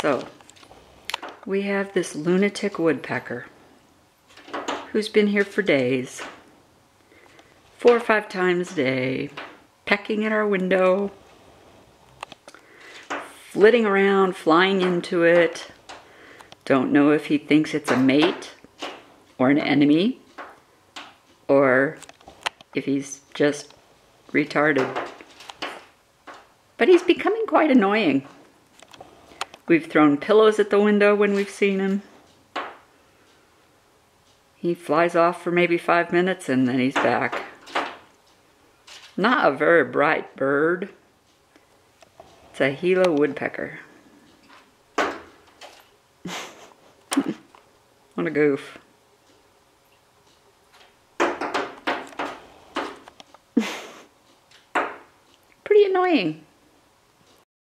So, we have this lunatic woodpecker who's been here for days, 4 or 5 times a day, pecking at our window, flitting around, flying into it. Don't know if he thinks it's a mate or an enemy, or if he's just retarded. But he's becoming quite annoying. We've thrown pillows at the window when we've seen him. He flies off for maybe 5 minutes and then he's back. Not a very bright bird. It's a Gila woodpecker. What a goof. Pretty annoying.